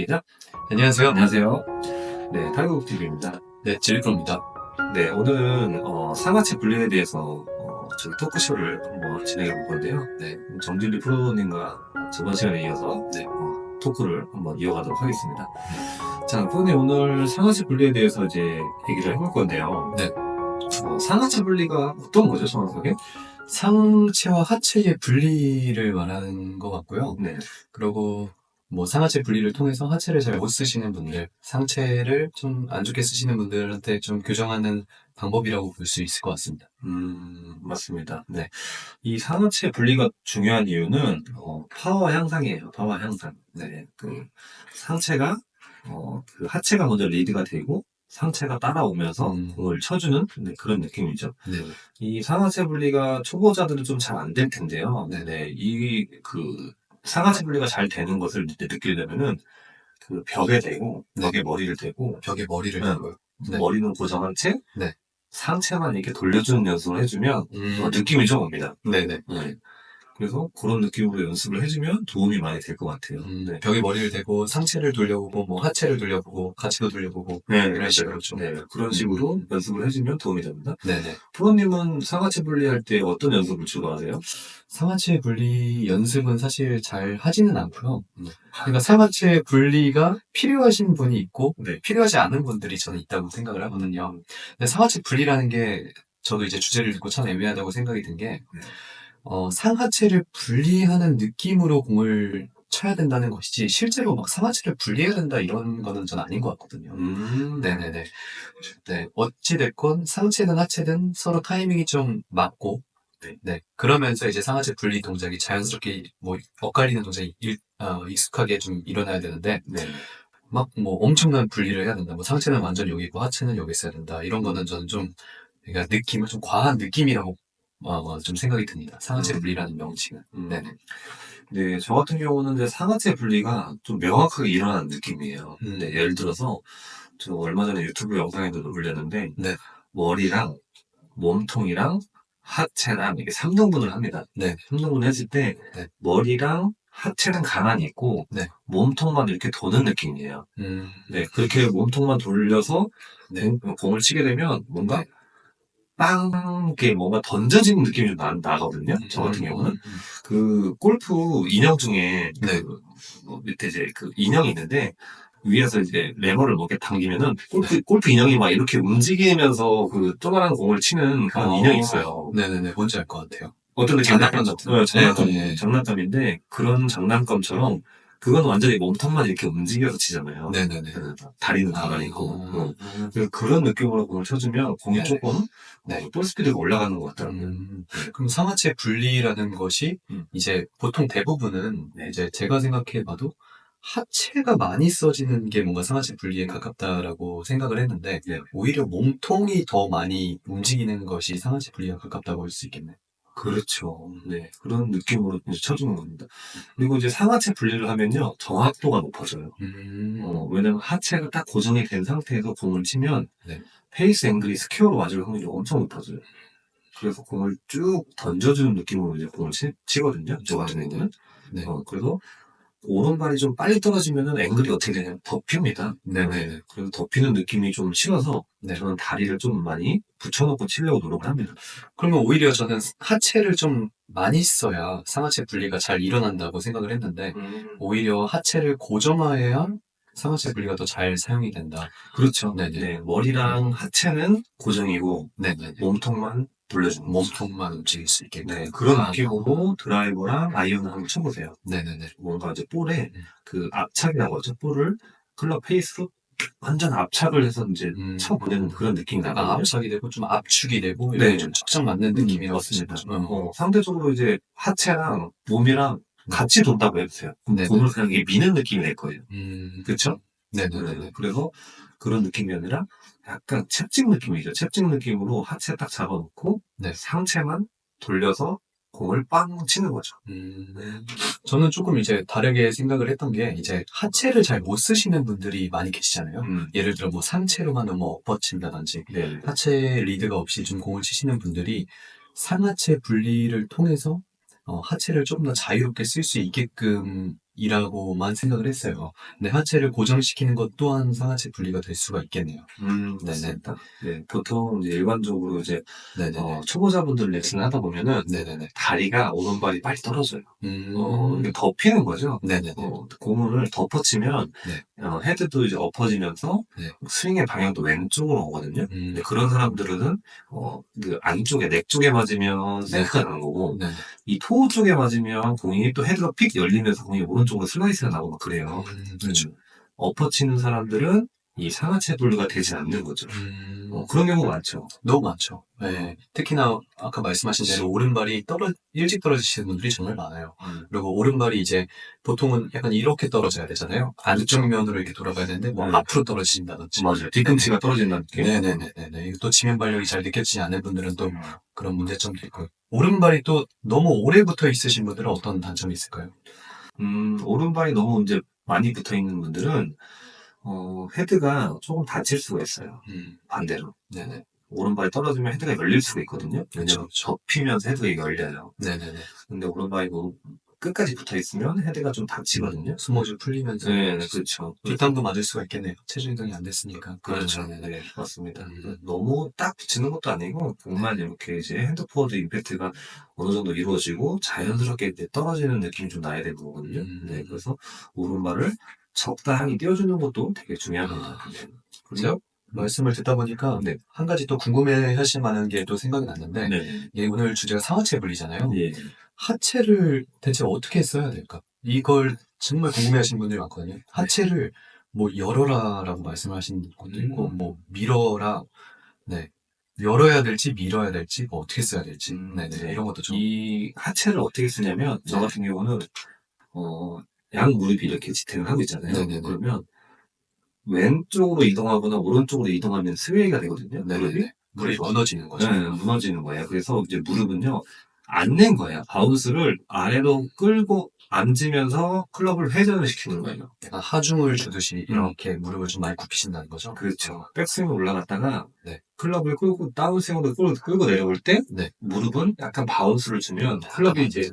시작. 안녕하세요. 안녕하세요. 네, 탈구TV입니다. 네, 제리프로입니다. 네, 오늘은 상하체 분리에 대해서 저희 토크쇼를 한번 진행해 볼 건데요. 네, 정진리 프로님과 저번 시간에 이어서 토크를 한번 이어가도록 하겠습니다. 자, 프로님 오늘 상하체 분리에 대해서 이제 얘기를 해볼 건데요. 네. 상하체 분리가 어떤 거죠, 정확하게? 상체와 하체의 분리를 말하는 것 같고요. 네. 그리고 상하체 분리를 통해서 하체를 잘 못 쓰시는 분들, 상체를 좀 안 좋게 쓰시는 분들한테 좀 교정하는 방법이라고 볼 수 있을 것 같습니다. 맞습니다. 네. 이 상하체 분리가 중요한 이유는 파워 향상이에요. 파워 향상. 네. 상체가 그 하체가 먼저 리드가 되고 상체가 따라오면서 공을 쳐주는 그런 느낌이죠. 네. 이 상하체 분리가 초보자들은 좀 잘 안 될 텐데요. 네네. 상하체 분리가 잘 되는 것을 이제 느끼려면은 그 벽에 대고 벽에 머리를 대고 벽에 머리를 네. 대고요. 네. 머리는 고정한 채 네. 상체만 이렇게 돌려주는 연습을 해주면 느낌이 좀 옵니다. 네네. 네. 그래서 그런 느낌으로 연습을 해주면 도움이 많이 될 것 같아요. 네. 벽에 머리를 대고 상체를 돌려보고 하체를 돌려보고 같이도 돌려보고 이런 식으로 좀. 네, 그런 식으로 연습을 해주면 도움이 됩니다. 네네. 프로님은 상하체 분리할 때 어떤 연습을 주로 하세요? 상하체 분리 연습은 사실 잘 하지는 않고요. 그러니까 상하체 분리가 필요하신 분이 있고 필요하지 않은 분들이 저는 있다고 생각을 하거든요. 근데 상하체 분리라는 게 저도 이제 주제를 듣고 참 애매하다고 생각이 든 게 상하체를 분리하는 느낌으로 공을 쳐야 된다는 것이지 실제로 막 상하체를 분리해야 된다 이런 거는 전 아닌 것 같거든요. 네네네. 네, 어찌됐건 상체든 하체든 서로 타이밍이 좀 맞고 네. 그러면서 이제 상하체 분리 동작이 자연스럽게 엇갈리는 동작이 익숙하게 좀 일어나야 되는데 막 엄청난 분리를 해야 된다. 상체는 완전 여기 있고 하체는 여기 있어야 된다. 이런 거는 저는 좀 그러니까 느낌을 좀 과한 느낌이라고 좀 생각이 듭니다. 상하체 분리라는 명칭은. 네네. 네, 저 같은 경우는 이제 상하체 분리가 좀 명확하게 일어나는 느낌이에요. 네, 예를 들어서 저 얼마 전에 유튜브 영상에도 올렸는데 머리랑 몸통이랑 하체랑 이렇게 3등분을 합니다. 네. 3등분 했을 때 머리랑 하체는 가만히 있고 몸통만 이렇게 도는 느낌이에요. 네, 그렇게 몸통만 돌려서 공을 치게 되면 뭔가 빵, 이렇게 뭔가 던져지는 느낌이 좀 나거든요. 저 같은 경우는. 그 골프 인형 중에 밑에 이제 그 인형이 있는데 위에서 이제 레버를 이렇게 당기면은 골프 인형이 막 이렇게 움직이면서 그 조그만한 공을 치는 그런 인형이 있어요. 네네네. 뭔지 알 것 같아요. 어떤 느낌? 장난감 같은. 장난감인데 그런 장난감처럼 그건 완전히 몸통만 이렇게 움직여서 치잖아요. 네네네. 다리는 가만히 있고. 그런 느낌으로 공을 쳐주면 공이 조금 볼 스피드가 올라가는 것 같더라고요. 그럼 상하체 분리라는 것이 이제 보통 대부분은 이제 제가 생각해봐도 하체가 많이 써지는 게 뭔가 상하체 분리에 가깝다라고 생각을 했는데 오히려 몸통이 더 많이 움직이는 것이 상하체 분리에 가깝다고 할 수 있겠네. 그렇죠. 네. 그런 느낌으로 이제 쳐주는 겁니다. 그리고 이제 상하체 분리를 하면요, 정확도가 높아져요. 왜냐면 하체가 딱 고정이 된 상태에서 공을 치면 페이스 앵글이 스퀘어로 맞을 확률이 엄청 높아져요. 그래서 공을 쭉 던져주는 느낌으로 이제 공을 치거든요. 저 같은 경우는. 그래서 오른발이 좀 빨리 떨어지면은 앵글이 어떻게 되냐면 덮입니다. 네네. 그래서 덮이는 느낌이 좀 싫어서 저는 다리를 좀 많이 붙여놓고 치려고 노력을 합니다. 그러면 오히려 저는 하체를 좀 많이 써야 상하체 분리가 잘 일어난다고 생각을 했는데 오히려 하체를 고정해야 상하체 분리가 더 잘 사용이 된다. 그렇죠. 네네. 머리랑 하체는 고정이고 몸통만 돌려주는 몸통만 움직일 수 있게. 네, 그런 느낌으로 드라이버랑 아이언을 한번 쳐보세요. 네네네. 뭔가 이제 볼에 그 압착이라고 하죠. 볼을 클럽 페이스로 완전 압착을 해서 이제 쳐보내는 그런 느낌이 나거든요. 압착이 되고 좀 압축이 되고 이렇게 좀 척척 맞는 느낌이 맞습니다. 상대적으로 이제 하체랑 몸이랑 같이 돈다고 해보세요. 공을 그냥 미는 느낌이 될 거예요. 그렇죠? 네네네. 그래서 그런 느낌이 아니라 약간 챕직 느낌이죠. 챕직 느낌으로 하체 딱 잡아놓고 상체만 돌려서 공을 빵 치는 거죠. 저는 조금 이제 다르게 생각을 했던 게 이제 하체를 잘 못 쓰시는 분들이 많이 계시잖아요. 예를 들어 상체로만 엎어친다든지 하체 리드가 없이 좀 공을 치시는 분들이 상하체 분리를 통해서 하체를 좀 더 자유롭게 쓸 수 있게끔 이라고만 생각을 했어요. 근데 하체를 고정시키는 것 또한 상하체 분리가 될 수가 있겠네요. 네네. 맞습니다. 네, 보통 이제 일반적으로 이제 네네네. 초보자분들 레슨을 하다 보면은 네네네. 다리가 오른발이 빨리 떨어져요. 음. 이게 덮이는 거죠. 네네네. 고문을 덮어치면 네. 헤드도 이제 엎어지면서 네. 스윙의 방향도 왼쪽으로 오거든요. 음. 근데 그런 사람들은 그 안쪽에 넥 쪽에 맞으면 네. 생크가 나는 거고 네네. 이 토우 쪽에 맞으면 공이 또 헤드가 픽 열리면서 공이 오른쪽으로 슬라이스가 나고 막 그래요. 그렇죠. 엎어치는 사람들은 이 상하체 분류가 되지 않는 거죠. 그런 경우가 많죠. 너무 많죠. 네. 특히나 아까 말씀하신 대로 오른발이 일찍 떨어지시는 분들이 정말 많아요. 그리고 오른발이 이제 보통은 약간 이렇게 떨어져야 되잖아요. 안쪽 면으로 이렇게 돌아가야 되는데 뭐 네. 앞으로 떨어지신다든지. 맞아요. 뒤꿈치가 떨어진다는 느낌. 네네네네. 이거 또 지면 발력이 잘 느껴지지 않는 분들은 또 그런 문제점도 있고. 오른발이 또 너무 오래 붙어 있으신 분들은 어떤 단점이 있을까요? 오른발이 너무 이제 많이 붙어 있는 분들은 헤드가 조금 다칠 수가 있어요. 반대로. 네네. 오른발이 떨어지면 헤드가 열릴 수가 있거든요. 왜냐면 그쵸. 접히면서 헤드가 열려요. 네네네. 근데 오른발이 너무 끝까지 붙어 있으면 헤드가 좀 다치거든요. 스모줄 풀리면서. 네, 그렇죠. 뒷땅도 맞을 수가 있겠네요. 체중 이동이 안 됐으니까. 그렇죠. 네, 맞습니다. 너무 딱 붙이는 것도 아니고, 정말 이렇게 이제 핸드포워드 임팩트가 어느 정도 이루어지고, 자연스럽게 이제 떨어지는 느낌이 좀 나야 되는 거거든요. 네, 그래서 오른발을 적당히 띄워주는 것도 되게 중요합니다. 네. 그리고 말씀을 듣다 보니까 네. 한 가지 또 궁금해 하실 만한 게 또 생각이 났는데 네. 이게 오늘 주제가 상하체 분리잖아요. 예. 하체를 대체 어떻게 써야 될까? 이걸 정말 궁금해 하시는 분들이 많거든요. 하체를 뭐 열어라라고 말씀하신 것도 있고 뭐 밀어라. 네. 열어야 될지 밀어야 될지 뭐 어떻게 써야 될지 네네. 이런 것도 좀 이 하체를 어떻게 쓰냐면, 저 같은 경우는, 양 무릎이 이렇게 지탱을 하고 있잖아요. 네네네. 그러면 왼쪽으로 이동하거나 오른쪽으로 이동하면 스웨이가 되거든요. 무릎이. 무릎이 무너지는 거죠. 네, 무너지는 거예요. 그래서 이제 무릎은요, 앉는 거예요. 바운스를 아래로 끌고 앉으면서 클럽을 회전을 시키는 거예요. 약간 하중을 주듯이 이렇게 무릎을 좀 많이 굽히신다는 거죠. 그렇죠. 백스윙을 올라갔다가 네. 클럽을 끌고 다운스윙으로 끌고 내려올 때 네. 무릎은 약간 바운스를 주면 클럽이 이제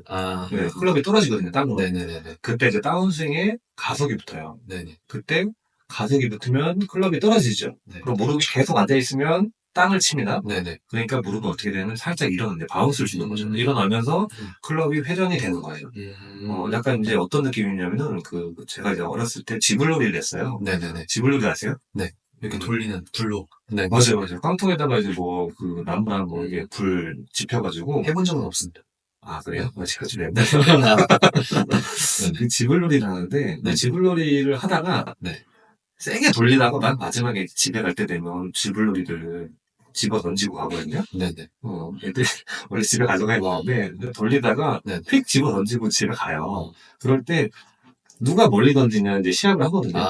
네. 클럽이 떨어지거든요. 땅으로. 네네네네. 그때 이제 다운스윙에 가속이 붙어요. 네네. 그때 가속이 붙으면 클럽이 떨어지죠. 네. 그럼 무릎이 계속 앉아있으면 땅을 칩니다. 네네. 그러니까 무릎은 어떻게 되면 살짝 일어나는데 바운스를 주는 거죠. 일어나면서 클럽이 회전이 되는 거예요. 약간 이제 어떤 느낌이냐면은 제가 이제 어렸을 때 지불놀이를 했어요. 네네네. 지불놀이 아세요? 네. 이렇게 돌리는 불로. 네. 맞아요. 깡통에다가 이제 나무나 이게 불 지펴가지고. 해본 적은 없습니다. 아, 그래요? 아직까지 네. 그 지불놀이를 하는데, 네. 지불놀이를 하다가, 네. 세게 돌리다가 난 마지막에 집에 갈 때 되면 지불놀이를 집어 던지고 가거든요. 네네. 애들이 원래 집에 가져가야 되는데 돌리다가 네. 휙 집어 던지고 집에 가요. 그럴 때 누가 멀리 던지냐 이제 시합을 하거든요.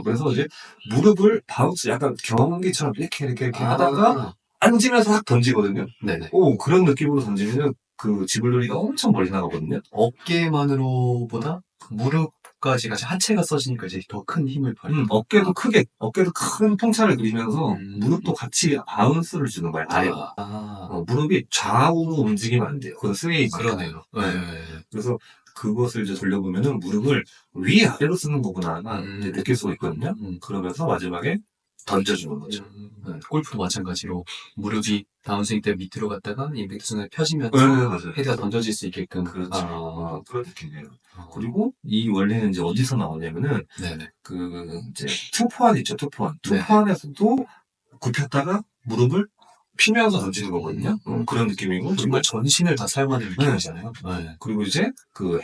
그래서 이제 무릎을 바운스 약간 경기처럼 이렇게 하다가 앉으면서 확 던지거든요. 네네. 그런 느낌으로 던지면 그 지불놀이가 엄청 멀리 나가거든요. 어깨만으로보다 무릎까지 같이 하체가 써지니까 이제 더 큰 힘을 발휘. 어깨도 큰 통찰을 그리면서 무릎도 같이 바운스를 주는 거예요. 아래로. 무릎이 좌우로 움직이면 안 돼요. 그건 스웨이. 그러네요. 네. 그래서 그것을 이제 돌려보면은 무릎을 위아래로 쓰는 거구나 이제 느낄 수가 있거든요. 그러면서 마지막에 던져주는 거죠. 골프도 마찬가지로 무릎이 다운스윙 때 밑으로 갔다가 임팩트 순간에 펴지면서 맞아요. 헤드가 던져질 수 있게끔. 그렇죠. 그런 느낌이에요. 그리고 이 원리는 이제 어디서 나오냐면은 네네. 이제 투포환 있죠. 투포환. 투포환에서도 굽혔다가 무릎을 피면서 던지는 거거든요. 그런 느낌이고. 정말 전신을 다 사용하는 느낌이잖아요. 네. 그리고 이제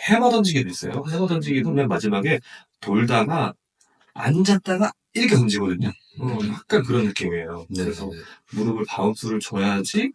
해머 던지기도 있어요. 해머 던지기도 맨 마지막에 돌다가 앉았다가 이렇게 던지거든요. 약간 그런 느낌이에요. 그래서 무릎을 바운스를 줘야지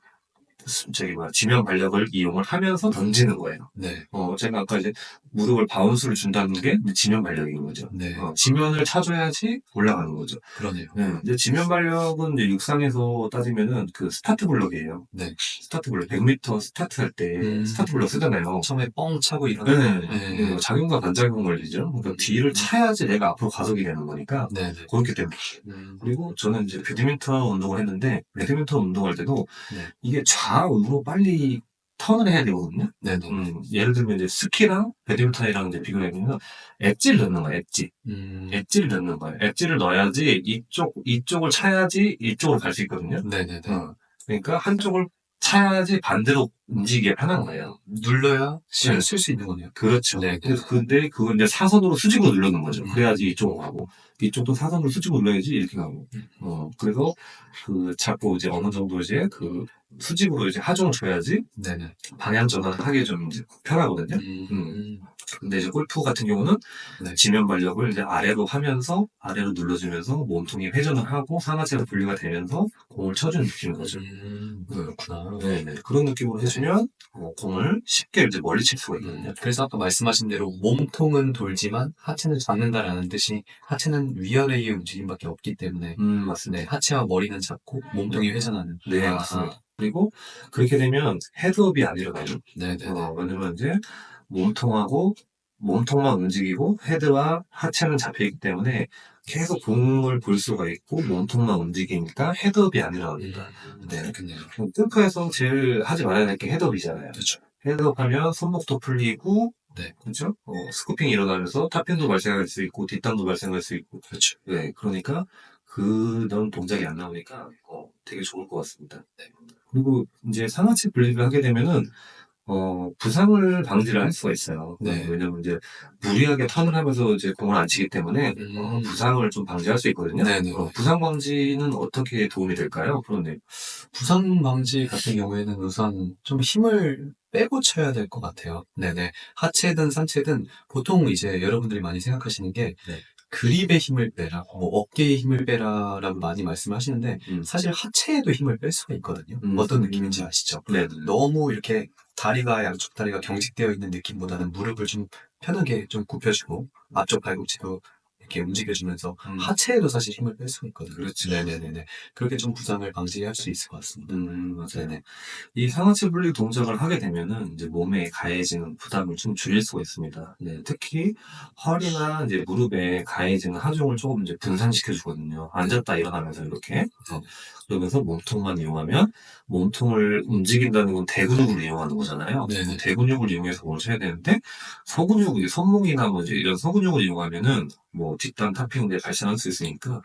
지면 발력을 이용을 하면서 던지는 거예요. 네. 제가 아까 이제 무릎을 바운스를 준다는 게 지면 발력인 거죠. 네. 지면을 차줘야지 올라가는 거죠. 그러네요. 이제 지면 발력은 이제 육상에서 따지면은 스타트 블럭이에요. 네. 스타트 블럭, 100m 스타트 할 때 스타트 블럭 쓰잖아요. 처음에 뻥 차고 일어나는. 네. 작용과 반작용 걸리죠. 그러니까 뒤를 차야지 내가 앞으로 가속이 되는 거니까. 네. 그렇기 때문에. 그리고 저는 이제 배드민턴 운동을 했는데, 배드민턴 운동할 때도 이게 좌우로 빨리 턴을 해야 되거든요. 네네. 예를 들면 이제 스키랑 배드민턴이랑 이제 비교해보면 엣지를 넣는 거예요, 엣지. 엣지를 넣는 거예요. 엣지를 넣어야지 이쪽을 차야지 이쪽으로 갈 수 있거든요. 네네네. 그러니까 한쪽을 차야지 반대로 움직이기가 편한 거예요. 눌러야 네. 쓸 수 있는 거네요. 그렇죠. 네. 그래서 근데 그걸 이제 사선으로 수직으로 누르는 거죠. 그래야지 이쪽으로 가고, 이쪽도 사선으로 수직으로 눌러야지 이렇게 가고. 그래서 자꾸 이제 어느 정도 이제 수직으로 이제 하중을 줘야지 네네. 방향 전환을 하기 좀 이제 편하거든요. 근데 이제 골프 같은 경우는 네. 지면 발력을 이제 아래로 하면서 아래로 눌러주면서 몸통이 회전을 하고 상하체가 분리가 되면서 공을 쳐주는 느낌인 거죠. 그렇구나. 네네. 그런 느낌으로 해주면 공을 쉽게 이제 멀리 칠 수가 있거든요. 그래서 아까 말씀하신 대로 몸통은 돌지만 하체는 잡는다라는 뜻이 하체는 위아래의 움직임밖에 없기 때문에 맞습니다. 네, 하체와 머리는 잡고 몸통이 회전하는. 네, 맞습니다. 그리고 그렇게 되면 헤드업이 안 일어나요. 네네. 왜냐면 이제 몸통만 움직이고 헤드와 하체는 잡혀있기 때문에 계속 공을 볼 수가 있고 몸통만 움직이니까 헤드업이 안 일어납니다. 네. 그렇겠네요. 골프에서 제일 하지 말아야 될 게 헤드업이잖아요. 그렇죠. 헤드업 하면 손목도 풀리고, 네. 그렇죠? 스쿠핑이 일어나면서 탑핀도 발생할 수 있고 뒷땅도 발생할 수 있고. 그렇죠. 네, 그러니까 그런 동작이 안 나오니까 되게 좋을 것 같습니다. 네. 그리고 이제 상하체 분리를 하게 되면은 부상을 방지를 할 수가 있어요. 네. 왜냐면 이제 무리하게 턴을 하면서 이제 공을 안 치기 때문에 부상을 좀 방지할 수 있거든요. 네네. 부상 방지는 어떻게 도움이 될까요, 프로님? 부상 방지 같은 경우에는 우선 좀 힘을 빼고 쳐야 될 것 같아요. 네네. 하체든 상체든 보통 이제 여러분들이 많이 생각하시는 게 네. 그립에 힘을 빼라, 뭐 어깨에 힘을 빼라라고 많이 말씀하시는데 사실 하체에도 힘을 뺄 수가 있거든요. 어떤 느낌인지 아시죠? 네. 너무 이렇게 양쪽 다리가 경직되어 있는 느낌보다는 무릎을 좀 편하게 좀 굽혀주고 앞쪽 발꿈치도 이렇게 움직여주면서 하체에도 사실 힘을 뺄 수가 있거든요. 그렇죠. 네네네네. 그렇게 좀 부상을 방지할 수 있을 것 같습니다. 맞아요. 네네. 이 상하체 분리 동작을 하게 되면은 이제 몸에 가해지는 부담을 좀 줄일 수가 있습니다. 네, 특히 허리나 이제 무릎에 가해지는 하중을 조금 이제 분산시켜 주거든요. 앉았다 일어나면서 이렇게. 그러면서 몸통만 이용하면 몸통을 움직인다는 건 대근육을 이용하는 거잖아요. 네네. 대근육을 이용해서 공을 쳐야 되는데 소근육, 손목이나 뭐 이제 이런 소근육을 이용하면은 뭐 뒷땅 탑핑 데 발생할 수 있으니까.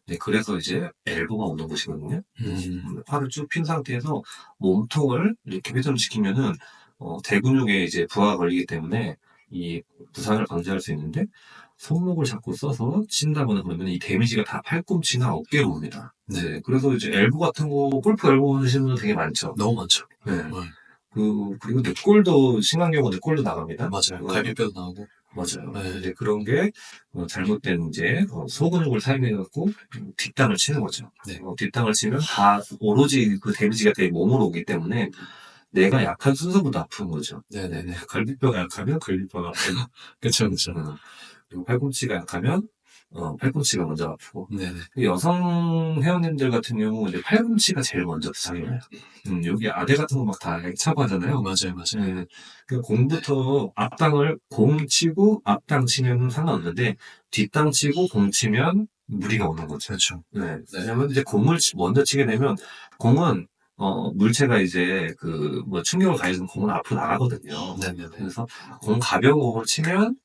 네, 그래서 이제 엘보가 오는 것이거든요. 팔을 쭉 핀 상태에서 몸통을 이렇게 회전시키면은 대근육에 이제 부하가 걸리기 때문에 이 부상을 방지할 수 있는데 손목을 자꾸 써서 친다거나 그러면 이 데미지가 다 팔꿈치나 어깨로 옵니다. 네. 그래서 이제 엘보 같은 거, 골프 엘보 하시는 분들 되게 많죠. 너무 많죠. 네. 그리고 늑골도, 심한 경우 늑골도 나갑니다. 맞아요. 갈비뼈도 나오고. 맞아요. 네. 이제 그런 게 잘못된 이제 소근육을 사용해갖고 뒷땅을 치는 거죠. 네. 뒷땅을 치면 다 오로지 그 데미지가 내 몸으로 오기 때문에 내가 약한 순서보다 아픈 거죠. 네네네. 갈비뼈가 약하면 갈비뼈가 아프고, 그쵸, 그쵸. 그리고 팔꿈치가 약하면 팔꿈치가 먼저 아프고. 네네. 여성 회원님들 같은 경우 이제 팔꿈치가 제일 먼저 부상이 와요. 여기 아대 같은 거 막 다 차고 하잖아요. 맞아요. 네. 그 공부터 공 치고 앞땅 치면 상관없는데 뒷땅 치고 공 치면 무리가 오는 거죠. 그렇죠. 네. 왜냐면 이제 공을 먼저 치게 되면 공은 물체가 이제 충격을 가해주는 공은 앞으로 나가거든요. 네네네. 그래서 가벼운 공을 치면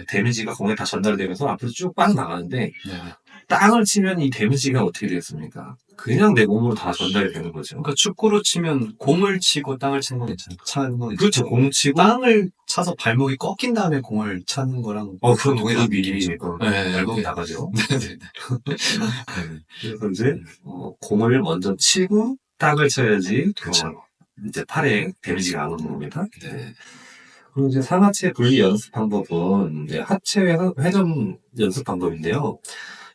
데미지가 공에 다 전달되면서 앞으로 쭉 빠져나가는데 네네. 땅을 치면 이 데미지가 어떻게 되겠습니까? 그냥 내 몸으로 다 전달이 되는 거죠. 그러니까 축구로 치면 공을 치고 땅을 치는 건 괜찮아요. 차는 건 그렇죠. 공 치고 땅을 차서 발목이 꺾인 다음에 공을 차는 거랑 그런 동일한 미리 느낌이죠. 발목이 나가죠. 네네네. 그래서 이제 공을 먼저 치고 땅을 쳐야지 그렇죠. 이제 팔에 데미지가 안 오는 겁니다. 네. 그리고 이제 상하체 분리 연습 방법은 이제 하체 회전 연습 방법인데요.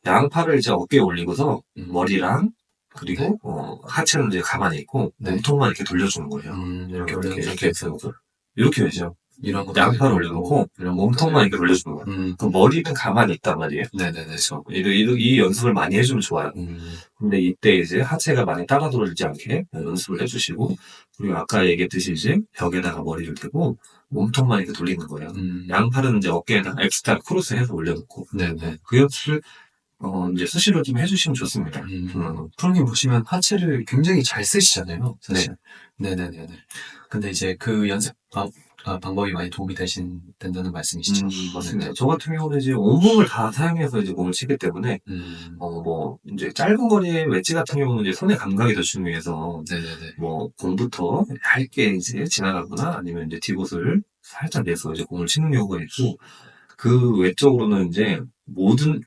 양팔을 이제 어깨에 올리고서 머리랑 그리고 하체는 이제 가만히 있고 몸통만 이렇게 돌려주는 거예요. 이렇게 해서 이렇게 되죠. 이런 거 양팔을 올려놓고 몸통만 이렇게 돌려주는 거예요. 그럼 머리는 가만히 있단 말이에요. 네네네. 그래서 이 연습을 많이 해주면 좋아요. 근데 이때 이제 하체가 많이 따라 돌지 않게 연습을 해주시고, 그리고 아까 얘기했듯이 이제 벽에다가 머리를 대고 몸통만 이렇게 돌리는 거예요. 양팔은 이제 어깨에다가 엑스트라 크로스 해서 올려놓고. 네네. 그 연습을 이제 수시로 좀 해주시면 좋습니다. 프로님 보시면 하체를 굉장히 잘 쓰시잖아요, 사실. 네네네네. 근데 이제 그 연습 방법이 많이 도움이 된다는 말씀이시죠? 맞습니다. 네네. 저 같은 경우는 이제 온몸을 다 사용해서 이제 공을 치기 때문에, 이제 짧은 거리의 웨지 같은 경우는 이제 손의 감각이 더 중요해서, 네네네. 공부터 얇게 이제 지나가거나 아니면 이제 뒷옷을 살짝 내서 이제 공을 치는 경우가 있고, 그 외적으로는 이제 모든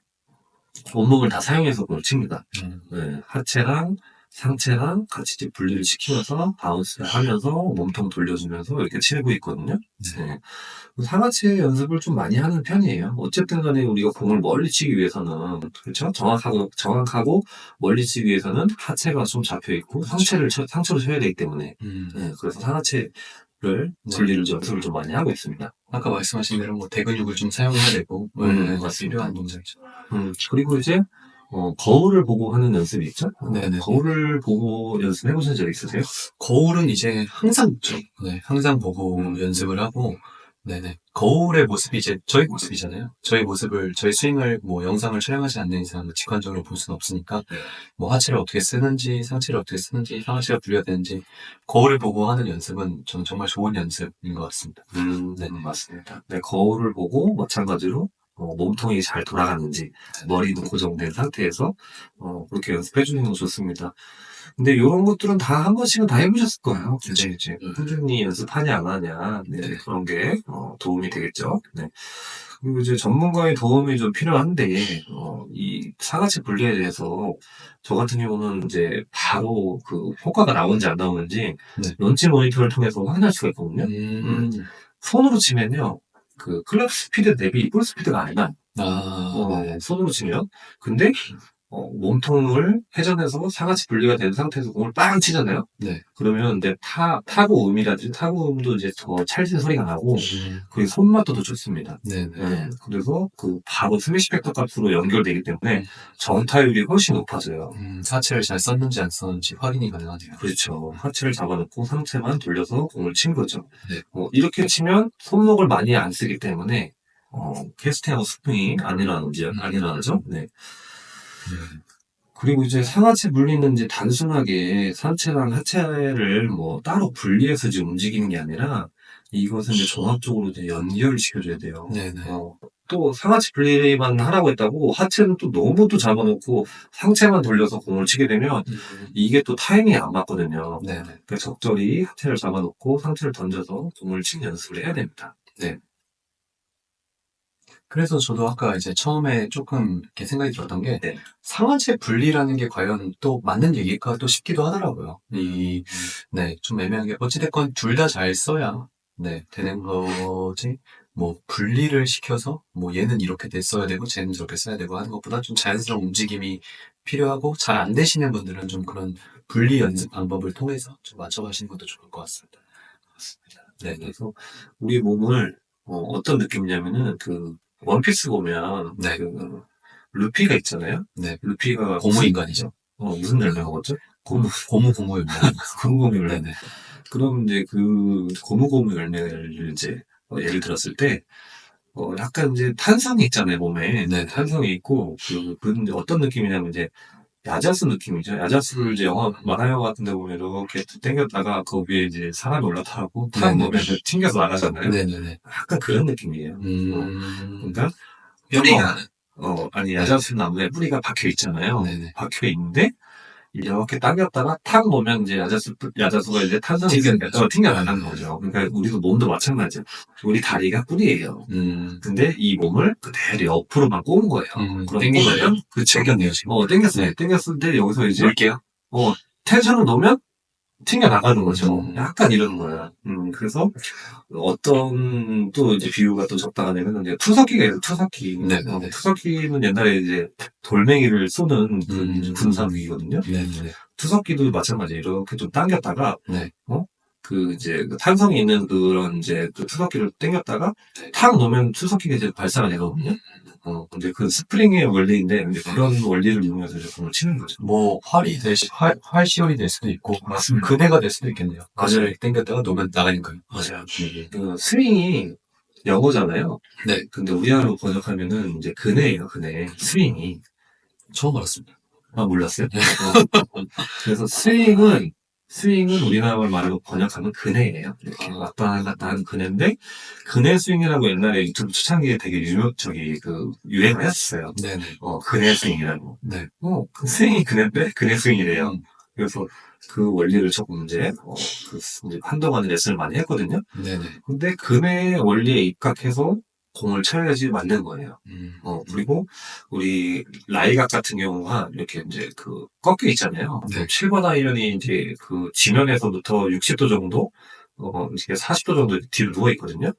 온몸을 다 사용해서 공을 칩니다. 네, 하체랑 상체랑 같이 이제 분리를 시키면서 바운스를 하면서 몸통 돌려주면서 이렇게 치고 있거든요. 네. 상하체 연습을 좀 많이 하는 편이에요. 어쨌든 간에 우리가 공을 멀리 치기 위해서는, 그렇죠? 정확하고 멀리 치기 위해서는 하체가 좀 잡혀 있고 상체로 쳐야 되기 때문에, 네, 그래서 상하체를 분리를 연습을 좀 많이 하고 있습니다. 아까 말씀하신 대로 뭐 대근육을 좀 사용해야 되고, 맞습니다. 필요한 동작이죠. 그리고 이제, 거울을 보고 하는 연습이 있죠? 네네. 거울을 보고 연습해보신 적 있으세요? 거울은 이제 항상 보죠. 네, 항상 보고 연습을 하고, 네네. 거울의 모습이 이제 저희 모습이잖아요. 저희 스윙을 뭐 영상을 촬영하지 않는 이상 직관적으로 볼 수는 없으니까, 뭐 하체를 어떻게 쓰는지, 상체를 어떻게 쓰는지, 상하체가 분리가 되는지, 거울을 보고 하는 연습은 저는 정말 좋은 연습인 것 같습니다. 네, 맞습니다. 네, 거울을 보고 마찬가지로 몸통이 잘 돌아가는지, 머리도 고정된 상태에서 그렇게 연습해 주는 건 좋습니다. 근데 이런 것들은 다 한 번씩은 다 해보셨을 거예요. 근데 이제 꾸준히 연습하냐 안 하냐, 네, 그런 게 도움이 되겠죠. 네. 그리고 이제 전문가의 도움이 좀 필요한데, 이 상하체 분리에 대해서 저 같은 경우는 이제 바로 그 효과가 나오는지 안 나오는지 런치 모니터를 통해서 확인할 수가 있거든요. 손으로 치면요, 그 클럽 스피드 대비 볼 스피드가 안 나요. 손으로 치면. 근데 몸통을 회전해서 상하체 분리가 된 상태에서 공을 빵 치잖아요. 네. 그러면 이제 타구음이라든지 타구음도 이제 더 찰진 소리가 나고, 그리고 손맛도 더 좋습니다. 네. 그래서 그 바로 스매시 팩터 값으로 연결되기 때문에 정타율이 훨씬 높아져요. 하체를 잘 썼는지 안 썼는지 확인이 가능하네요. 그렇죠. 하체를 잡아놓고 상체만 돌려서 공을 친 거죠. 네. 이렇게 치면 손목을 많이 안 쓰기 때문에 캐스팅하고 스프링이 안 일어나죠. 네. 그리고 이제 상하체 분리는 이제 단순하게 상체랑 하체를 뭐 따로 분리해서 지금 움직이는 게 아니라 이것은 이제 종합적으로 이제 연결을 시켜줘야 돼요. 네네. 또 상하체 분리만 하라고 했다고 하체는 또 너무 또 잡아놓고 상체만 돌려서 공을 치게 되면 이게 또 타이밍이 안 맞거든요. 네네. 그러니까 적절히 하체를 잡아놓고 상체를 던져서 공을 치는 연습을 해야 됩니다. 네. 그래서 저도 아까 이제 처음에 조금 이렇게 생각이 들었던 게, 상하체 분리라는 게 과연 또 맞는 얘기일까 또 싶기도 하더라고요. 좀 애매한 게, 어찌됐건 둘 다 잘 써야, 되는 거지. 뭐, 분리를 시켜서, 뭐, 얘는 이렇게 써야 되고, 쟤는 저렇게 써야 되고 하는 것보다 좀 자연스러운 움직임이 필요하고, 잘 안 되시는 분들은 좀 그런 분리 연습 방법을 통해서 좀 맞춰가시는 것도 좋을 것 같습니다. 네. 그래서 우리 몸을, 어떤 느낌이냐면은, 그, 원피스 보면, 그, 루피가 있잖아요? 루피가. 고무인간이죠. 무슨 열매 먹었죠? 고무 열매. 고무 열매. 네네. 그럼 이제 그 고무 열매를 이제 예를 들었을 때, 약간 이제 탄성이 있잖아요, 몸에. 탄성이 있고, 그건 이제 어떤 느낌이냐면 이제 야자수 느낌이죠. 야자수를 이제 만화 영화 같은 데 보면 이렇게 당겼다가 그 위에 이제 사람이 올라타고 탁 보면 튕겨서 나가잖아요. 약간 그런 느낌이에요. 그러니까 뿌리가, 야자수 나무에 뿌리가 박혀 있잖아요. 박혀 있는데, 이렇게 당겼다가 탁 놓으면 이제 야자수가 이제 탄성이 튕겨나가는 거죠. 그러니까 우리도 몸도 마찬가지죠. 우리 다리가 뿌리예요. 근데 이 몸을 그대로 옆으로만 꼬은 거예요. 땡긴 거예요? 그렇죠. 땡겼네요, 지금. 땡겼어요. 땡겼을 때 여기서 이제 볼게요. 텐션을 놓으면 튕겨나가는 거죠. 약간 이런 거야. 그래서 어떤 또 이제 비유가 또 적당하냐면 이제 투석기가 있어요. 투석기. 투석기는 옛날에 이제 돌멩이를 쏘는 그 군사무기거든요. 투석기도 마찬가지예요. 이렇게 좀 당겼다가 그 이제 그 탄성이 있는 그런 이제 그 투석기를 당겼다가 탁 놓으면 투석기가 이제 발사가 되거든요. 근데 그 스프링의 원리인데 이제 그런 원리를 이용해서 이제 공을 치는 거죠. 뭐 활시올이 될 수도 있고, 맞습니다. 그네가 될 수도 있겠네요. 맞아요. 당겼다가 놓으면 나가는 거예요. 맞아요. 그 스윙이 영어잖아요. 근데 우리나라로 번역하면은 이제 그네예요, 그네. 스윙이. 처음 알았습니다. 아, 몰랐어요? 그래서 스윙은 우리나라 말로 번역하면 그네예요. 이렇게 왔다 갔다 하는 그네인데, 그네 스윙이라고 옛날에 유튜브 초창기에 되게 유행을 했었어요. 네네. 그네 스윙이라고. 네. 그 스윙이 그네인데, 그네 스윙이래요. 음. 그래서 그 원리를 조금 이제 한동안 레슨을 많이 했거든요. 네네. 근데 그네 원리에 입각해서 공을 쳐야지 맞는 거예요. 그리고 우리 라이각 같은 경우가 이렇게 이제 꺾여 있잖아요. 네. 7번 아이언이 이제 지면에서부터 60도 정도, 이렇게 40도 정도 뒤로 누워 있거든요.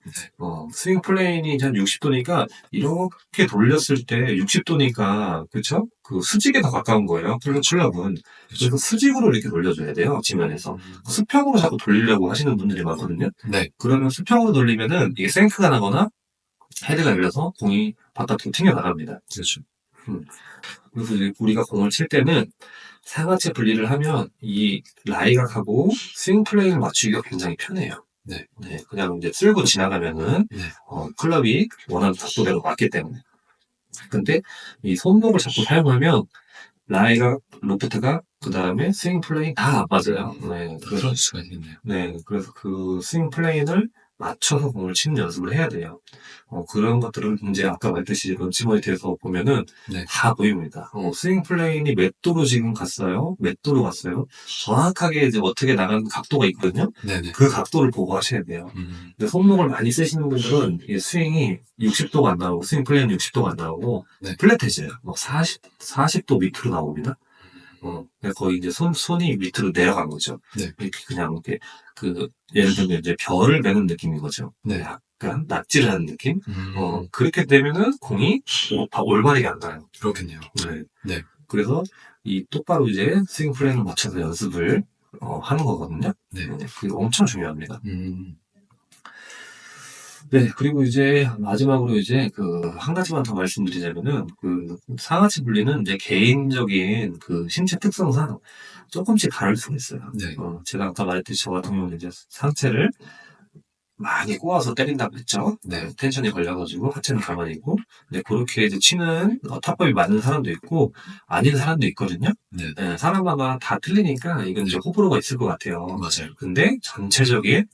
스윙 플레인이 한 60도니까 이렇게 돌렸을 때 60도니까, 그쵸? 수직에 더 가까운 거예요. 클럽은. 그래서 수직으로 이렇게 돌려줘야 돼요. 지면에서. 수평으로 자꾸 돌리려고 하시는 분들이 많거든요. 네. 그러면 수평으로 돌리면은 이게 생크가 나거나 헤드가 열려서 공이 바깥으로 튕겨나갑니다. 그렇죠. 그래서 이제 우리가 공을 칠 때는 상하체 분리를 하면 이 라이각하고 스윙 플레이를 맞추기가 굉장히 편해요. 네. 그냥 이제 쓸고 지나가면은 네. 클럽이 원하는 각도대로 맞기 때문에. 근데 이 손목을 자꾸 사용하면 라이각, 로프트가 그 다음에 스윙 플레이 다 안 맞아요. 그럴 수가 있겠네요. 그래서 그 스윙 플레이를 맞춰서 공을 치는 연습을 해야 돼요. 그런 것들은 이제 아까 말했듯이 런치머니터에서 보면은 네. 다 보입니다. 스윙 플레인이 몇 도로 지금 갔어요? 몇 도로 갔어요? 정확하게 이제 어떻게 나가는 각도가 있거든요. 네네. 그 각도를 보고 하셔야 돼요. 근데 손목을 많이 쓰시는 분들은 이 스윙이 60도가 안 나오고 스윙 플레이는 60도가 안 나오고 네. 플랫해져요. 40도 밑으로 나옵니다. 거의 이제 손이 밑으로 내려간 거죠. 네. 이렇게 그냥 이렇게 예를 들면 이제 별을 매는 느낌인 거죠. 네. 약간 납치를 하는 느낌? 그렇게 되면은 공이 올바르게 안 가요. 그렇겠네요. 네. 그래서 이 똑바로 이제 스윙 플레이를 맞춰서 연습을 하는 거거든요. 네. 그게 엄청 중요합니다. 네. 그리고 이제 마지막으로 이제 한 가지만 더 말씀드리자면은 상하체 분리는 이제 개인적인 신체 특성상 조금씩 다를 수가 있어요. 네. 제가 아까 말했듯이 저 같은 경우는 이제 상체를 많이 꼬아서 때린다고 했죠. 네. 텐션이 걸려가지고 하체는 가만히 있고, 그렇게 이제 치는 타법이 맞는 사람도 있고 아닌 사람도 있거든요. 네. 사람마다 다 틀리니까 이건 이제 호불호가 있을 것 같아요. 맞아요. 근데 전체적인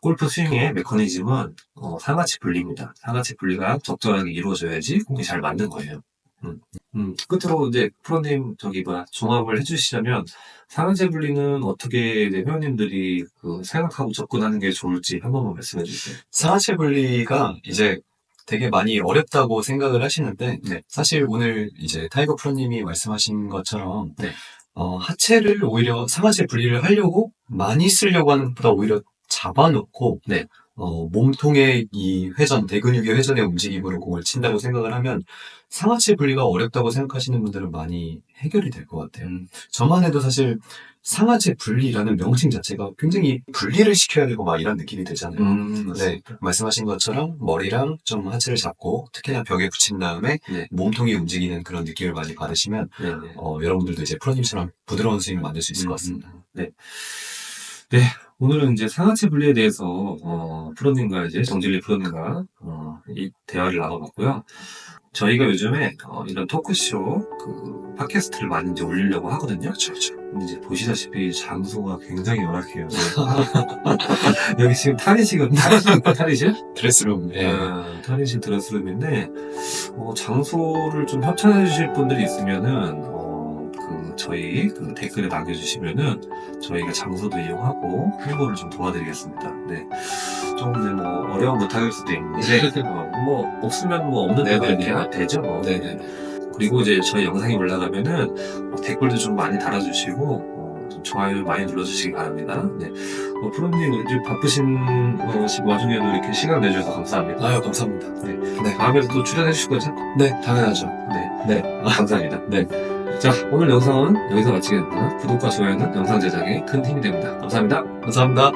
골프 스윙의 메커니즘은 상하체 분리입니다. 상하체 분리가 적절하게 이루어져야지 공이 잘 맞는 거예요. 끝으로 이제 프로님 종합을 해주시자면 상하체 분리는 어떻게 이제 회원님들이 생각하고 접근하는 게 좋을지 한 번만 말씀해 주세요. 상하체 분리가 이제 되게 많이 어렵다고 생각을 하시는데 네. 사실 오늘 이제 타이거 프로님이 말씀하신 것처럼 네. 하체를 오히려 상하체 분리를 하려고 많이 쓰려고 하는 것보다 오히려 잡아놓고 네. 몸통의 이 회전, 대근육의 회전의 움직임으로 공을 친다고 생각을 하면 상하체 분리가 어렵다고 생각하시는 분들은 많이 해결이 될 것 같아요. 저만 해도 사실 상하체 분리라는 명칭 자체가 굉장히 분리를 시켜야 되고 막 이런 느낌이 들잖아요. 네, 말씀하신 것처럼 머리랑 좀 하체를 잡고 특히나 벽에 붙인 다음에 네. 몸통이 움직이는 그런 느낌을 많이 받으시면 여러분들도 이제 프로님처럼 부드러운 스윙을 만들 수 있을 것 같습니다. 네. 오늘은 이제 상하체 분리에 대해서 프로님과 이제 정진리 프로님과 이 대화를 나눠봤고요. 저희가 요즘에 이런 토크쇼 팟캐스트를 많이 이제 올리려고 하거든요. 그렇죠. 근데 이제 보시다시피 장소가 굉장히 열악해요. 여기 지금 탈의실? 드레스룸. 탈의실 드레스룸인데 장소를 좀 협찬해 주실 분들이 있으면은 저희 댓글에 남겨주시면은 저희가 장소도 이용하고 홍보를 좀 도와드리겠습니다. 네. 조금 어려운 못할 수도 있는데 없으면 없는 대로 이렇게 되죠. 네네. 그리고 이제 저희 영상이 올라가면은 댓글도 좀 많이 달아주시고 좀 좋아요 많이 눌러주시기 바랍니다. 네. 프로님 요즘 바쁘신 와중에도 이렇게 시간 내주셔서 감사합니다. 아유, 감사합니다. 네. 다음에도 또 출연해 주실 거죠? 네, 당연하죠. 네. 감사합니다. 네. 자, 오늘 영상은 여기서 마치겠습니다. 구독과 좋아요는 영상 제작에 큰 힘이 됩니다. 감사합니다. 감사합니다.